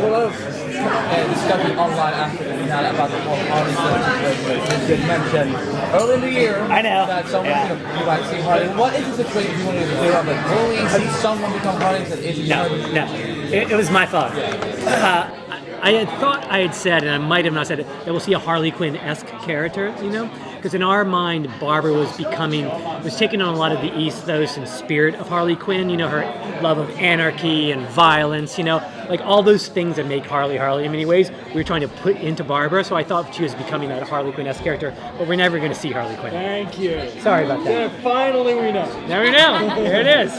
a lot of discussion online after the finale about the whole Harley Quinn situation. You did mention early in the year that someone you might see Harley. What is the situation you wanted to clear up? Like, will we see someone become Harley? No. It was my thought. I had said, and I might have not said it, that we'll see a Harley Quinn-esque character, because in our mind, Barbara was taking on a lot of the ethos and spirit of Harley Quinn, her love of anarchy and violence, like all those things that make Harley in many ways, we were trying to put into Barbara, so I thought she was becoming that Harley Quinn-esque character, but we're never going to see Harley Quinn. Thank you. Sorry about that. Yeah, finally we know. Now we know. There it is.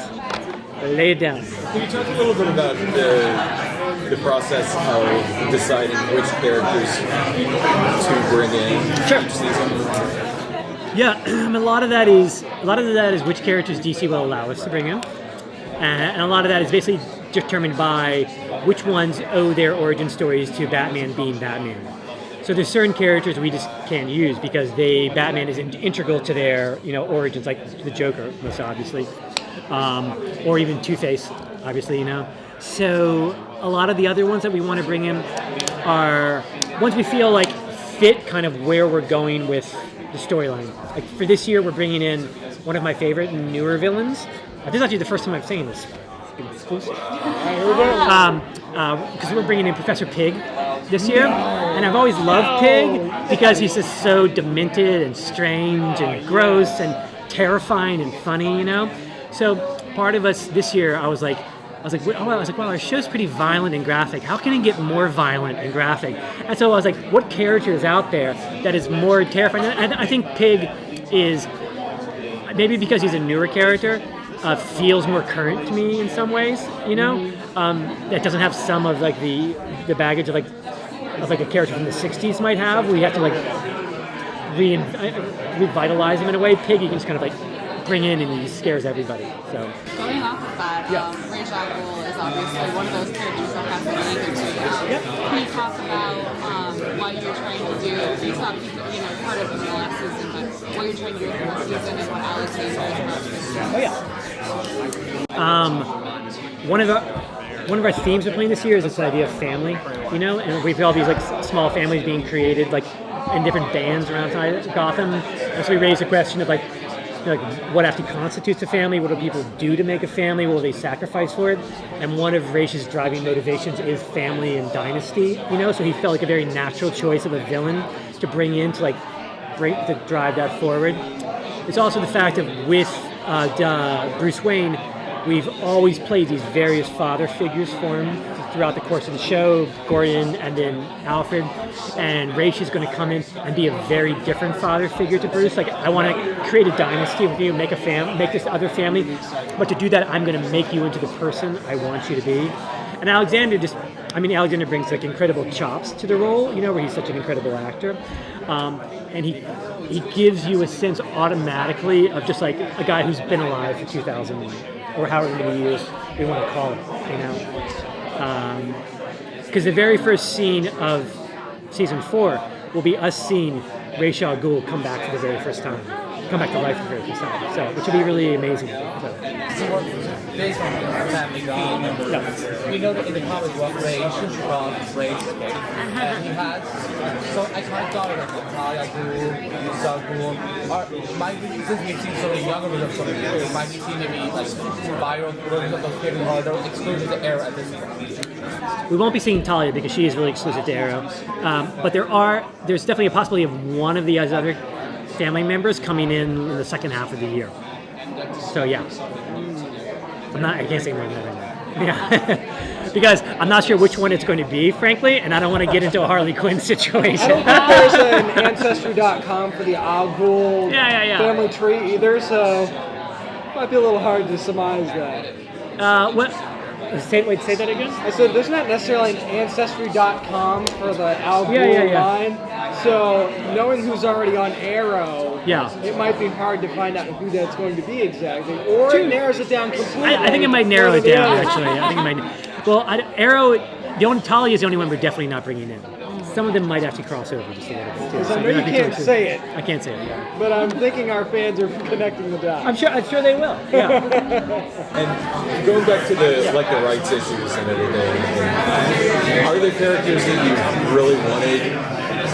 Lay it down. Can you talk a little bit about the process of deciding which characters to bring in each season? Yeah, a lot of that is which characters DC will allow us to bring in, and a lot of that is basically determined by which ones owe their origin stories to Batman being Batman. So there's certain characters we just can't use because Batman is integral to their origins, like the Joker, most obviously, or even Two-Face, obviously, So a lot of the other ones that we want to bring in are ones we feel like fit kind of where we're going with the storyline. Like for this year, we're bringing in one of my favorite newer villains. This is actually the first time I'm saying this. It's been exclusive. Because we're bringing in Professor Pig this year, and I've always loved Pig because he's just so demented and strange and gross and terrifying and funny, So part of us this year, I was like, wow, our show's pretty violent and graphic. How can it get more violent and graphic? And so I was like, what character is out there that is more terrifying? And I think Pig is, maybe because he's a newer character, feels more current to me in some ways, that doesn't have some of like the baggage of a character from the 60s might have. We have to like revitalize him in a way. Pig, you can just kind of like bring in and he scares everybody. So going off of that, Ra's al Ghul is obviously one of those characters that has been anchored to you. Can you talk about what you're trying to do? You talked, part of the last season, but what you're trying to do for this season and what Alexander is about. One of our themes we're playing this year is this idea of family, and we've got all these like small families being created like in different bands around Gotham, and so we raise the question of like what actually constitutes a family, what do people do to make a family, what will they sacrifice for it, and one of Raish's driving motivations is family and dynasty, so he felt like a very natural choice of a villain to bring in to drive that forward. It's also the fact that with Bruce Wayne, we've always played these various father figures for him throughout the course of the show, Gordon and then Alfred, and Raish is going to come in and be a very different father figure to Bruce. Like, I want to create a dynasty with you, make this other family, but to do that, I'm going to make you into the person I want you to be. And Alexander brings like incredible chops to the role, where he's such an incredible actor, and he gives you a sense automatically of just like a guy who's been alive for 2001 or however many years we want to call it, because the very first scene of season 4 will be us seeing Ra's al Ghul come back for the very first time, come back to life for the very first time. So, which will be really amazing. Based on the family theme, we know that in the comic book, Raish is from Raish, and he has some iconic daughters like Talia Ghul, Zal Ghul. Since we've seen so many younger versions of some of the might we see maybe like viral versions of those characters, or they're exclusive to Arrow at this point? We won't be seeing Talia because she is really exclusive to Arrow, but there's definitely a possibility of one of the other family members coming in the second half of the year. So yeah. I can't say more than that right now. Yeah. Because I'm not sure which one it's going to be, frankly, and I don't want to get into a Harley Quinn situation. I don't think there's an Ancestry.com for the Al Ghul family tree either, so it might be a little hard to surmise that. Say that again? I said there's not necessarily an Ancestry.com for the Al Ghul line, so knowing who's already on Arrow, it might be hard to find out who that's going to be exactly, or it narrows it down completely. I think it might narrow it down, actually. I think it might. Well, Arrow, Talia is the only one we're definitely not bringing in. Some of them might actually cross over just a little bit too. Because I know you can't say it. I can't say it. Yeah. But I'm thinking our fans are connecting the dots. I'm sure they will. Yeah. And going back to the rights issues and everything, are other characters that you really wanted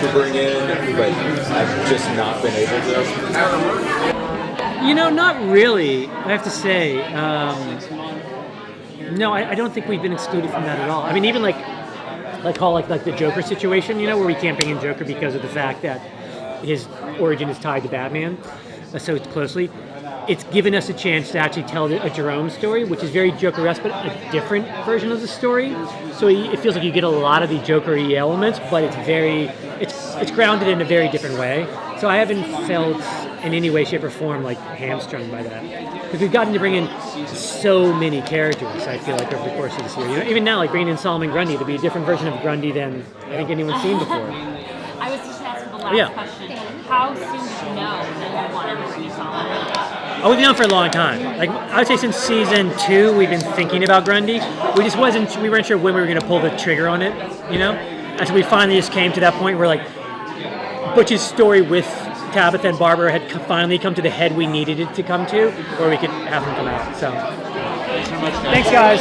to bring in, but I've just not been able to? You know, not really. I have to say, no, I don't think we've been excluded from that at all. I mean, even like the Joker situation, you know, where we can't bring in Joker because of the fact that his origin is tied to Batman so closely. It's given us a chance to actually tell a Jerome story, which is very Joker-esque, but a different version of the story. So it feels like you get a lot of the Joker-y elements, but it's grounded in a very different way. So I haven't felt in any way, shape, or form like hamstrung by that, because we've gotten to bring in so many characters. I feel like over the course of this year, you know, even now, like bringing in Solomon Grundy, to be a different version of Grundy than I think anyone's seen before. I was just asking the last question. How soon did you know that you wanted to bring in Solomon? Oh, we've known for a long time. Like I would say since season 2, we've been thinking about Grundy. We weren't sure when we were going to pull the trigger on it, you know? And so we finally just came to that point where like Butch's story with Tabitha and Barbara had finally come to the head we needed it to come to, where we could have them come out. So, thanks guys.